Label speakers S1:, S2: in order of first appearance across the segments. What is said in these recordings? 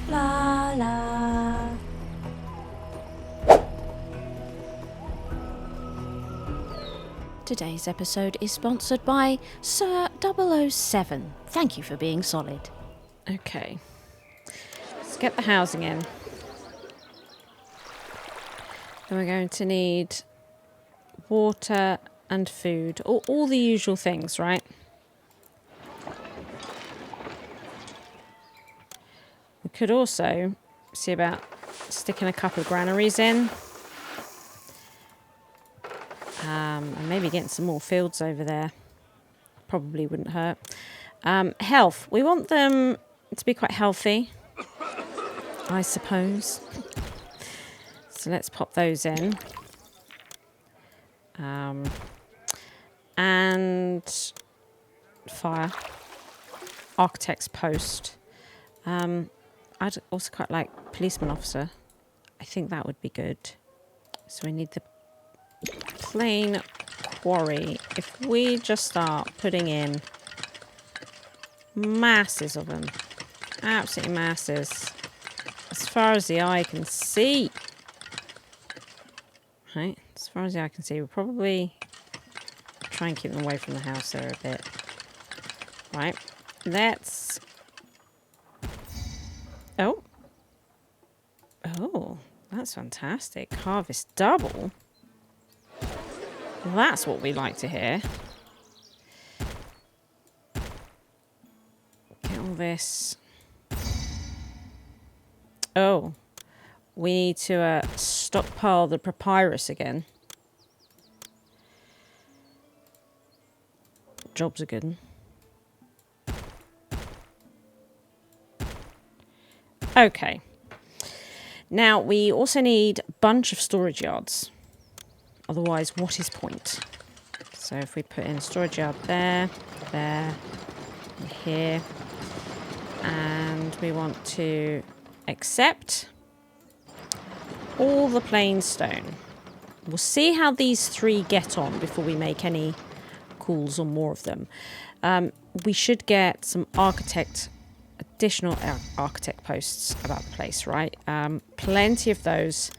S1: Blarla. Today's episode is sponsored by Sir 007. Thank you for being solid.
S2: Okay. Let's get the housing in. Then we're going to need water and food. All the usual things, right? We could also see about sticking a couple of granaries in. And maybe getting some more fields over there. Probably wouldn't hurt. Health. We want them to be quite healthy, I suppose. So let's pop those in. And fire. Architect's post. I'd also quite like policeman officer. I think that would be good. So we need the plain quarry. If we just start putting in masses of them, absolutely masses, as far as the eye can see. Right, as far as the eye can see, we'll probably try and keep them away from the house there a bit. Right, let's... Oh, that's fantastic. Harvest double. That's what we like to hear. Get all this. Oh, we need to stockpile the papyrus again. Job's a good one. Okay. Now, we also need a bunch of storage yards. Otherwise, what is point? So if we put in storage yard there, and here. And we want to accept all the plain stone. We'll see how these three get on before we make any calls on more of them. We should get some additional architect posts about the place, right? Plenty of those.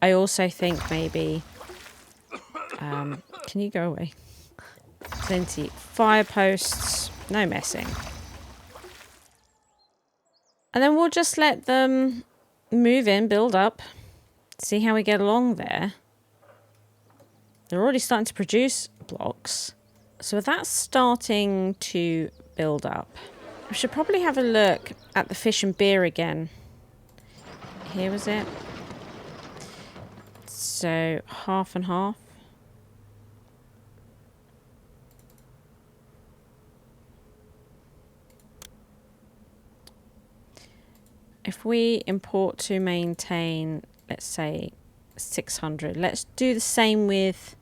S2: I also think maybe... can you go away? Plenty. Fire posts. No messing. And then we'll just let them move in, build up. See how we get along there. They're already starting to produce blocks. So that's starting to build up. We should probably have a look at the fish and beer again. Here was it. So half and half. If we import to maintain, let's say 600, let's do the same with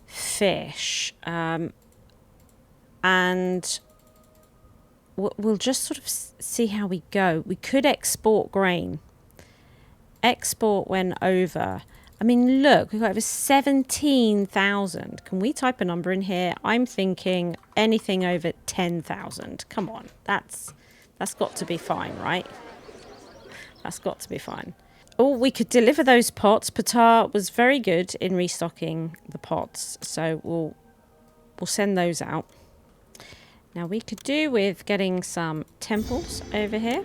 S2: fish. And we'll just sort of see how we go. We could export grain. Export when over. I mean, look, we've got over 17,000. Can we type a number in here? I'm thinking anything over 10,000. Come on, that's got to be fine, right? That's got to be fine. Oh, we could deliver those pots. Patar was very good in restocking the pots, so we'll send those out. Now we could do with getting some temples over here.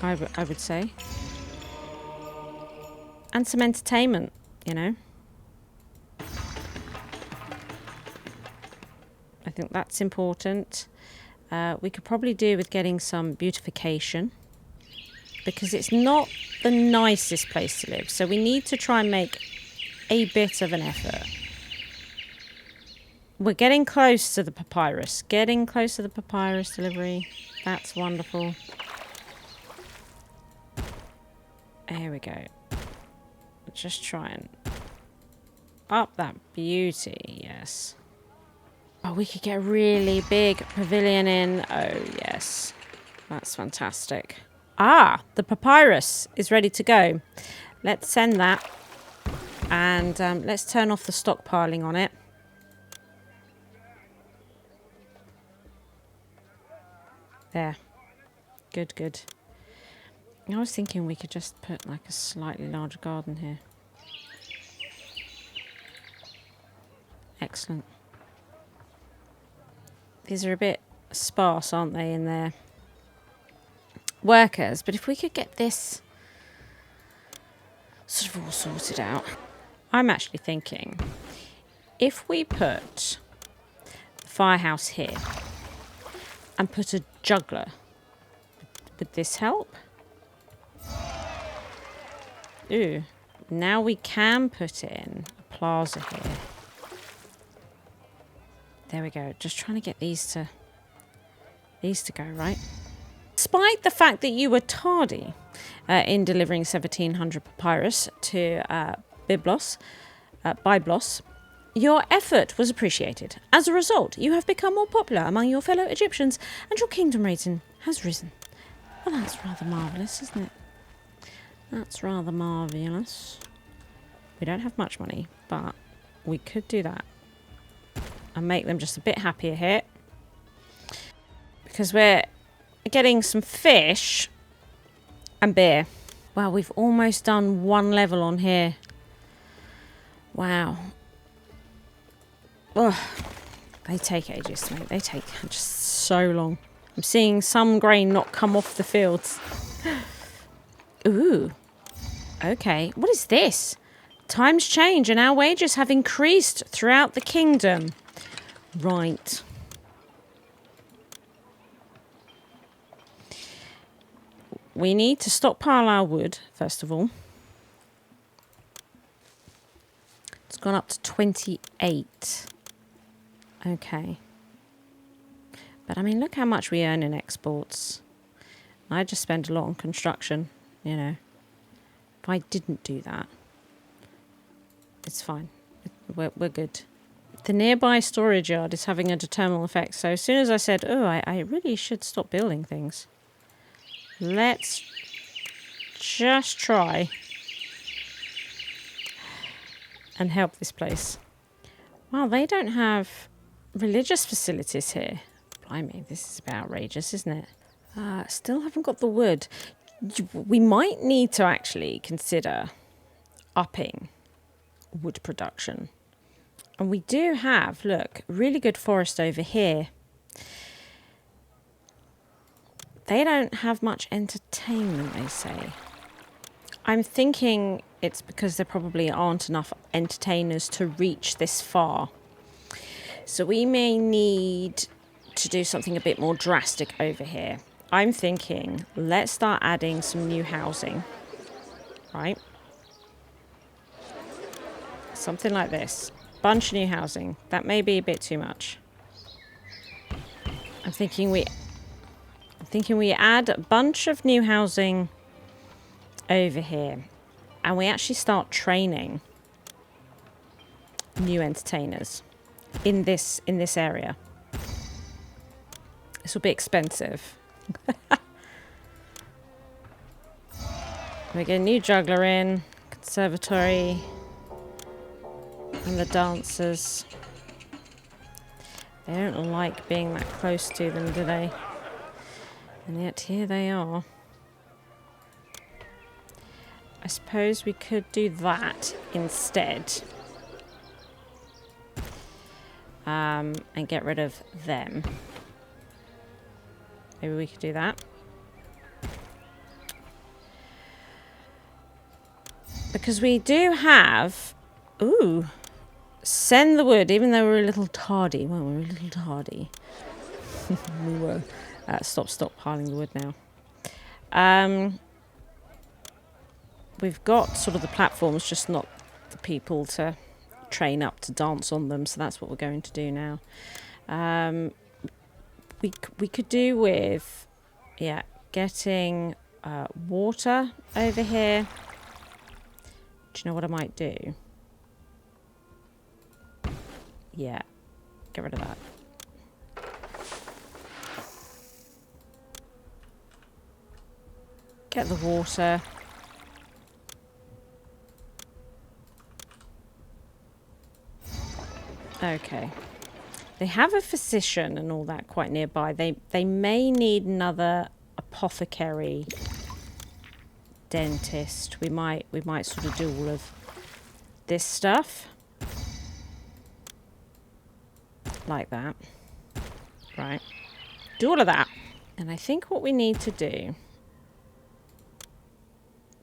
S2: I would say. And some entertainment, you know. I think that's important. We could probably do with getting some beautification, because it's not the nicest place to live. So we need to try and make a bit of an effort. We're getting close to the papyrus. Getting close to the papyrus delivery. That's wonderful. Here we go. Just try and up that beauty. Yes. Oh, we could get a really big pavilion in. Oh, yes. That's fantastic. Ah, the papyrus is ready to go. Let's send that. And let's turn off the stockpiling on it. There. Good, good. I was thinking we could just put like a slightly larger garden here. Excellent. These are a bit sparse, aren't they, in their workers? But if we could get this sort of all sorted out. I'm actually thinking, if we put the firehouse here and put a juggler, would this help? Ooh, now we can put in a plaza here. There we go. Just trying to get these to go, right? Despite the fact that you were tardy in delivering 1700 papyrus to Byblos, your effort was appreciated. As a result, you have become more popular among your fellow Egyptians, and your kingdom rating has risen. Well, that's rather marvellous, isn't it? That's rather marvellous. We don't have much money, but we could do that and make them just a bit happier here. Because we're getting some fish and beer. Wow, we've almost done one level on here. Wow. Ugh. They take ages to make. They take just so long. I'm seeing some grain not come off the fields. Ooh. Okay. What is this? Times change and our wages have increased throughout the kingdom. Right. We need to stockpile our wood, first of all. It's gone up to 28. Okay. But I mean, look how much we earn in exports. I just spend a lot on construction, you know. If I didn't do that, it's fine. We're good. The nearby storage yard is having a determinal effect. So as soon as I said, oh, I really should stop building things. Let's just try and help this place. Wow, they don't have religious facilities here. Blimey, this is a bit outrageous, isn't it? Still haven't got the wood. We might need to actually consider upping wood production. And we do have, look, really good forest over here. They don't have much entertainment, they say. I'm thinking it's because there probably aren't enough entertainers to reach this far. So we may need to do something a bit more drastic over here. I'm thinking, let's start adding some new housing. Right? Something like this. Bunch of new housing. That may be a bit too much. I'm thinking we add a bunch of new housing over here. And we actually start training new entertainers in this area. This will be expensive. We get a new juggler in, conservatory, and the dancers. They don't like being that close to them, do they? And yet here they are. I suppose we could do that instead. And get rid of them. Maybe we could do that. Because we do have... Ooh. Send the wood, even though we're a little tardy. Well, we're a little tardy. We were. Stop piling the wood now. We've got sort of the platforms, just not the people to train up to dance on them. So that's what we're going to do now. We could do with, yeah, getting water over here. Do you know what I might do? Yeah, get rid of that. Get the water. Okay. They have a physician and all that quite nearby. They may need another apothecary, dentist. We might sort of do all of this stuff like that. Right. Do all of that. And I think what we need to do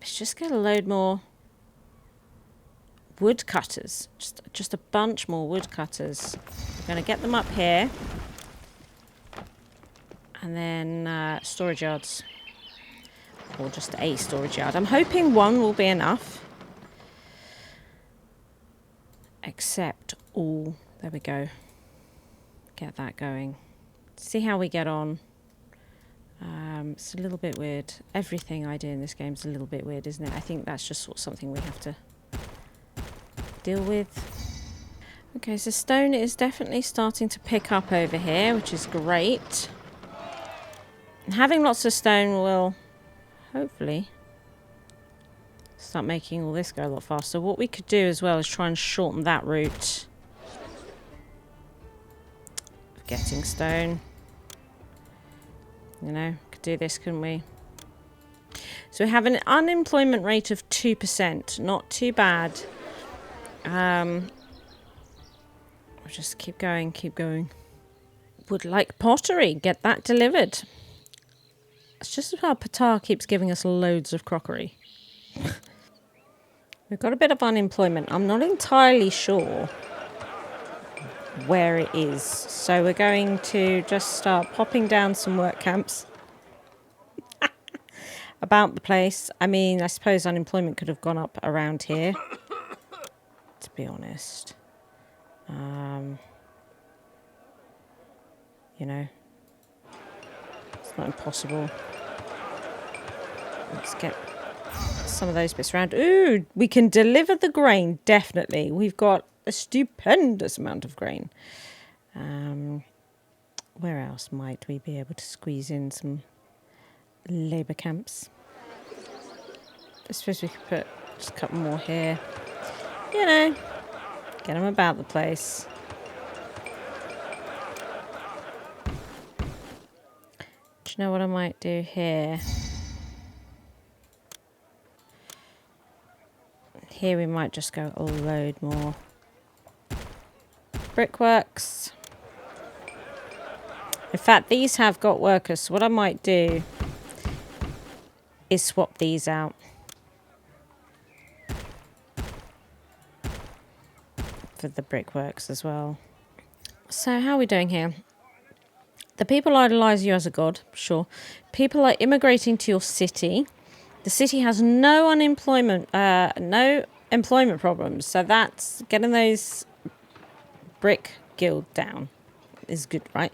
S2: is just get a load more woodcutters. Just a bunch more woodcutters. We're going to get them up here. And then storage yards. Or just a storage yard. I'm hoping one will be enough. Except all. There we go. Get that going. See how we get on. It's a little bit weird. Everything I do in this game is a little bit weird, isn't it? I think that's just sort of something we have to deal with. Okay, so stone is definitely starting to pick up over here, which is great. And having lots of stone will hopefully start making all this go a lot faster. What we could do as well is try and shorten that route of getting stone. You know, could do this, couldn't we? So we have an unemployment rate of 2%. Not too bad. We'll just keep going, keep going. Would like pottery. Get that delivered. It's just how Patar keeps giving us loads of crockery. We've got a bit of unemployment. I'm not entirely sure where it is. So we're going to just start popping down some work camps about the place. I mean, I suppose unemployment could have gone up around here, to be honest. You know, it's not impossible. Let's get some of those bits around. Ooh, we can deliver the grain, definitely. We've got a stupendous amount of grain. Where else might we be able to squeeze in some labour camps? I suppose we could put just a couple more here. You know, get them about the place. Do you know what I might do here? Here we might just go a load more brickworks. In fact, these have got workers, so what I might do is swap these out. For the brickworks as well. So how are we doing here? The people idolise you as a god, sure. People are immigrating to your city. The city has no unemployment, no employment problems. So that's getting those brick guild down is good, right?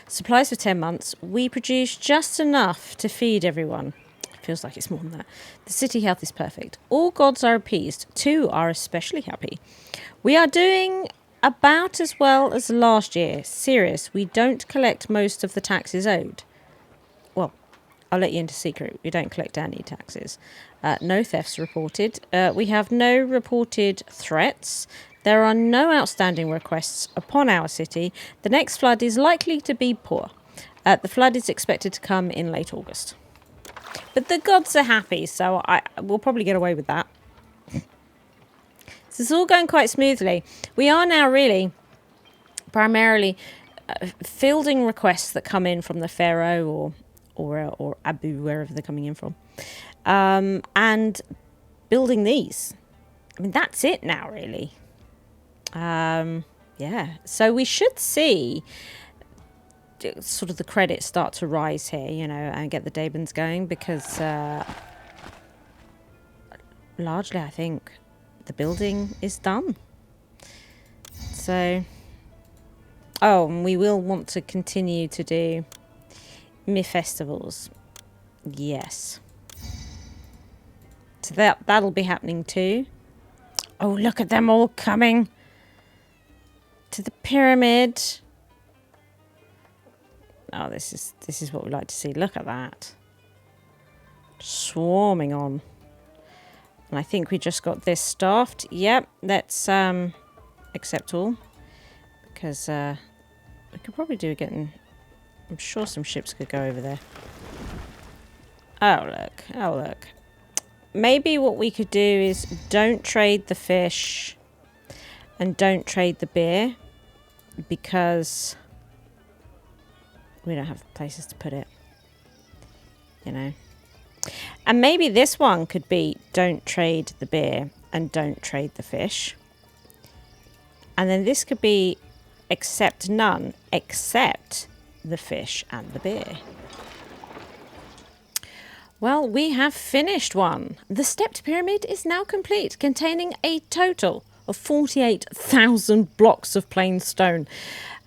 S2: Supplies for 10 months. We produce just enough to feed everyone. It feels like it's more than that. The city health is perfect. All gods are appeased. 2 are especially happy. We are doing about as well as last year. Serious. We don't collect most of the taxes owed. Well, I'll let you into secret. We don't collect any taxes. No thefts reported. We have no reported threats. There are no outstanding requests upon our city. The next flood is likely to be poor. The flood is expected to come in late August. But the gods are happy, so we'll probably get away with that. So it's all going quite smoothly. We are now really primarily fielding requests that come in from the Pharaoh or Abu, wherever they're coming in from, and building these. I mean, that's it now, really. Yeah, so we should see sort of the credits start to rise here, you know, and get the Dabans going, because largely I think the building is done. So, oh, and we will want to continue to do festivals. Yes. So that'll be happening too. Oh, look at them all coming to the pyramid. Oh, this is what we like to see. Look at that. Swarming on. And I think we just got this staffed. Yep, let's accept all. Because we could probably do getting... I'm sure some ships could go over there. Oh, look. Oh, look. Maybe what we could do is don't trade the fish and don't trade the beer because we don't have places to put it. You know. And maybe this one could be don't trade the beer and don't trade the fish. And then this could be accept none except the fish and the beer. Well, we have finished one. The stepped pyramid is now complete, containing a total of 48,000 blocks of plain stone.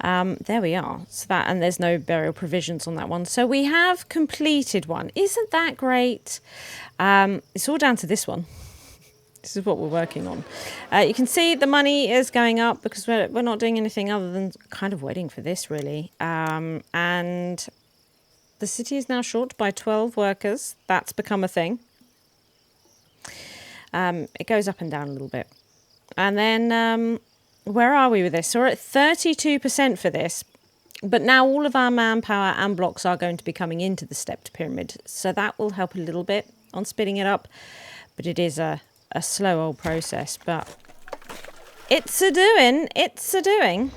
S2: There we are. So that, and there's no burial provisions on that one. So we have completed one. Isn't that great? It's all down to this one. This is what we're working on. You can see the money is going up because we're not doing anything other than kind of waiting for this, really. And the city is now short by 12 workers. That's become a thing. It goes up and down a little bit. And then, where are we with this? So we're at 32% for this. But now all of our manpower and blocks are going to be coming into the stepped pyramid. So that will help a little bit on speeding it up. But it is a slow old process. But it's a doing. It's a doing.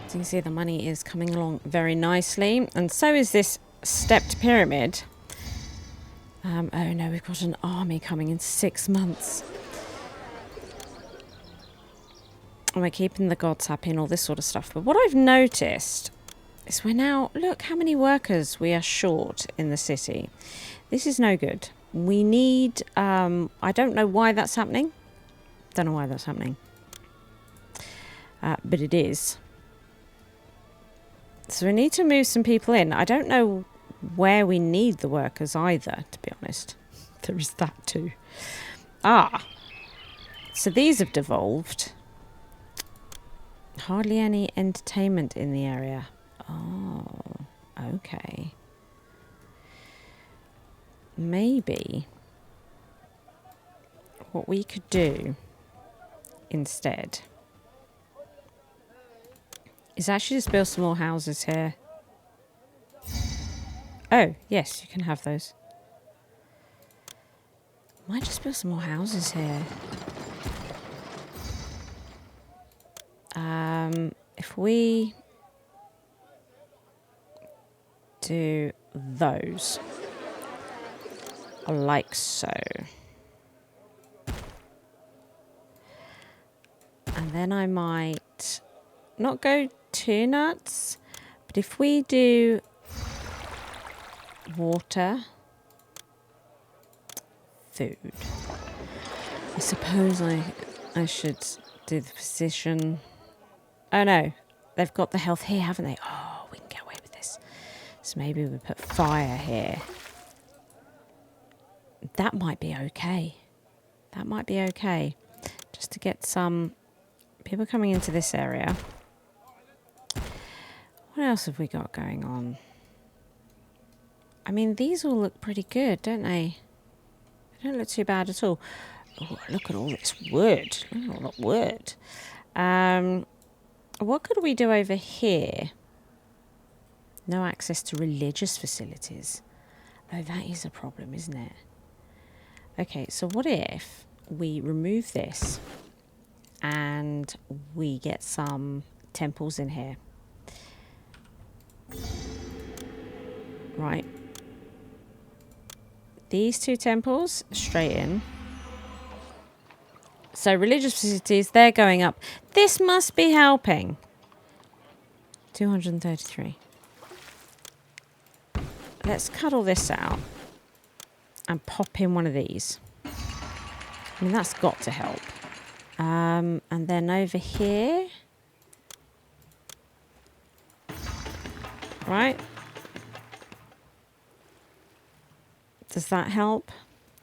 S2: So you can see the money is coming along very nicely. And so is this stepped pyramid. Oh no, we've got an army coming in 6 months. And we're keeping the gods happy and all this sort of stuff. But what I've noticed is we're now... Look how many workers we are short in the city. This is no good. We need... I don't know why that's happening. Don't know why that's happening. But it is. So we need to move some people in. I don't know where we need the workers either, to be honest. There is that too. Ah. So these have devolved. Hardly any entertainment in the area. Oh, okay. Maybe what we could do instead is actually just build some more houses here. Oh, yes, you can have those. Might just build some more houses here. If we do those, like so. And then I might not go too nuts, but if we do water, food, I suppose I should do the position. Oh no, they've got the health here, haven't they? Oh, we can get away with this. So maybe we put fire here. That might be okay. That might be okay. Just to get some people coming into this area. What else have we got going on? I mean, these all look pretty good, don't they? They don't look too bad at all. Oh, look at all this wood. Look at all that wood. What could we do over here? No access to religious facilities. Oh, that is a problem, isn't it? Okay, so what if we remove this and we get some temples in here? Right. These two temples, straight in. So religious facilities, they're going up. This must be helping. 233. Let's cut all this out and pop in one of these. I mean, that's got to help. And then over here. Right. Does that help?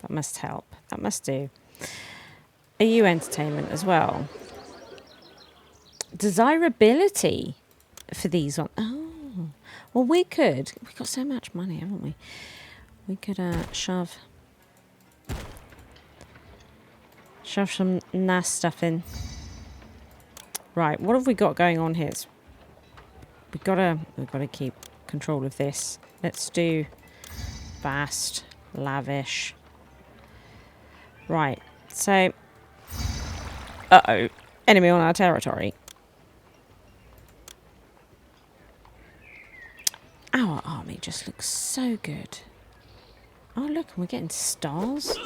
S2: That must help. That must do. EU entertainment as well. Desirability for these ones. Oh, well, we've got so much money, haven't we? We could shove some NAS stuff in. Right, what have we got going on here? We've got to keep control of this. Let's do fast, lavish. Right, so enemy on our territory. Our army just looks so good. Oh, look, we're getting stars.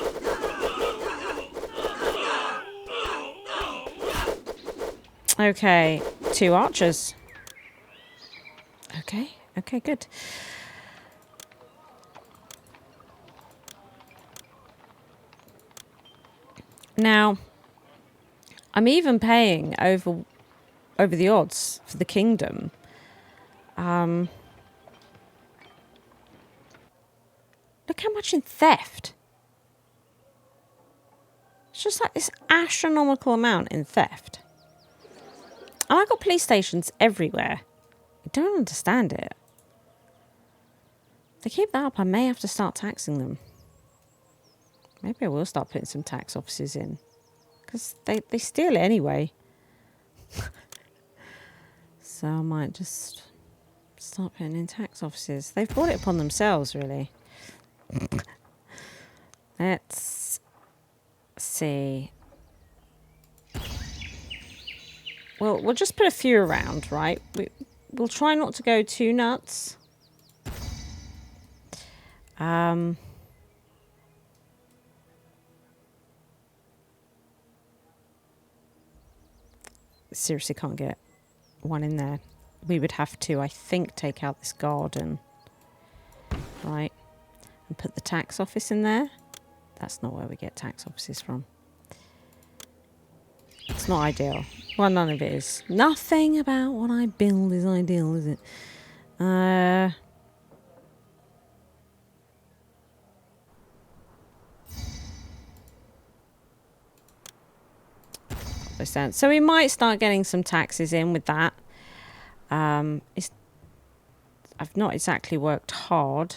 S2: Okay, 2 archers. Okay, good. Now, I'm even paying over the odds for the kingdom. Look how much in theft. It's just like this astronomical amount in theft. And I've got police stations everywhere. I don't understand it. If they keep that up, I may have to start taxing them. Maybe I will start putting some tax offices in. Because they steal it anyway. So I might just start putting in tax offices. They've brought it upon themselves, really. Let's see. Well, we'll just put a few around, right? We'll try not to go too nuts. Seriously can't get one in there. We would have to, I think, take out this garden. Right. And put the tax office in there. That's not where we get tax offices from. It's not ideal. Well, none of it is. Nothing about what I build is ideal, is it? So we might start getting some taxes in with that. I've not exactly worked hard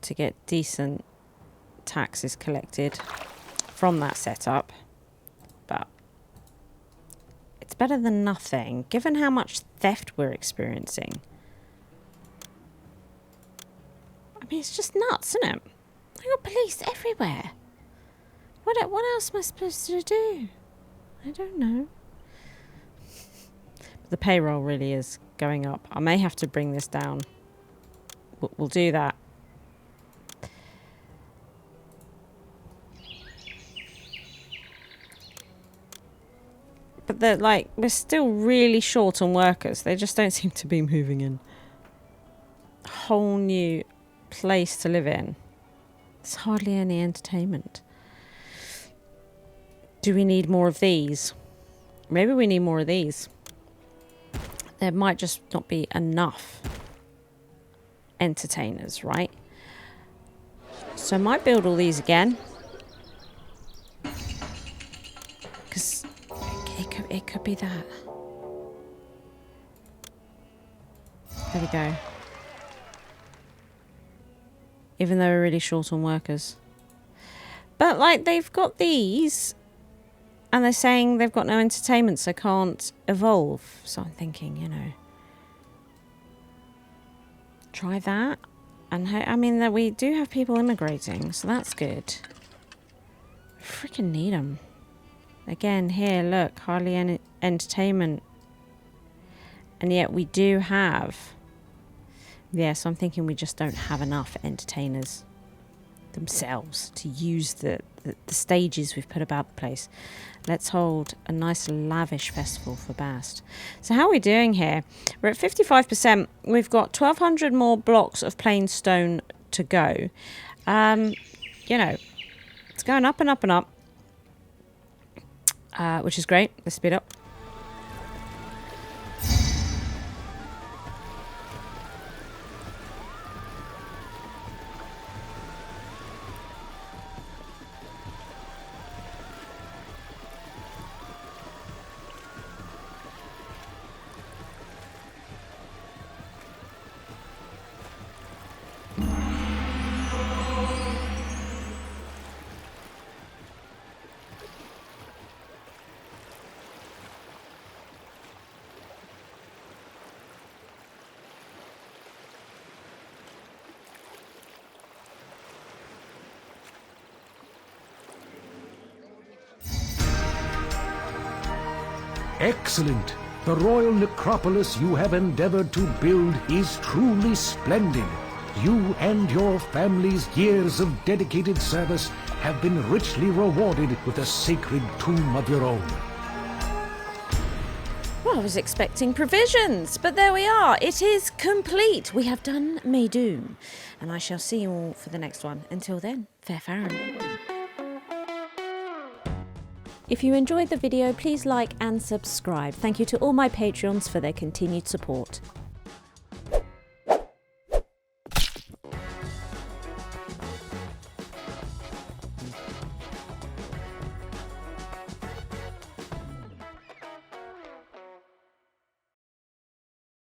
S2: to get decent taxes collected from that setup, but it's better than nothing given how much theft we're experiencing. I mean, it's just nuts, isn't it? I got police everywhere. What else am I supposed to do? I don't know. The payroll really is going up. I may have to bring this down. We'll do that. But they're like, we're still really short on workers. They just don't seem to be moving in. A whole new place to live in. There's hardly any entertainment. Do we need more of these? Maybe we need more of these. There might just not be enough entertainers, right? So I might build all these again. Because it could be that. There we go. Even though we're really short on workers. But, like, they've got these... And they're saying they've got no entertainment, so can't evolve. So I'm thinking, you know, try that. And I mean, that we do have people immigrating, so that's good. Freaking need them. Again, here, look, hardly any entertainment. And yet we do have. Yeah, so I'm thinking we just don't have enough entertainers themselves to use the stages we've put about the place. Let's hold a nice lavish festival for Bast. So how are we doing here? We're at 55%. We've got 1,200 more blocks of plain stone to go. You know, it's going up and up and up, which is great. Let's speed up.
S3: Excellent. The royal necropolis you have endeavored to build is truly splendid. You and your family's years of dedicated service have been richly rewarded with a sacred tomb of your own.
S2: Well, I was expecting provisions, but there we are. It is complete. We have done Meidum. And I shall see you all for the next one. Until then, fair Pharaoh. If you enjoyed the video, please like and subscribe. Thank you to all my Patreons for their continued support.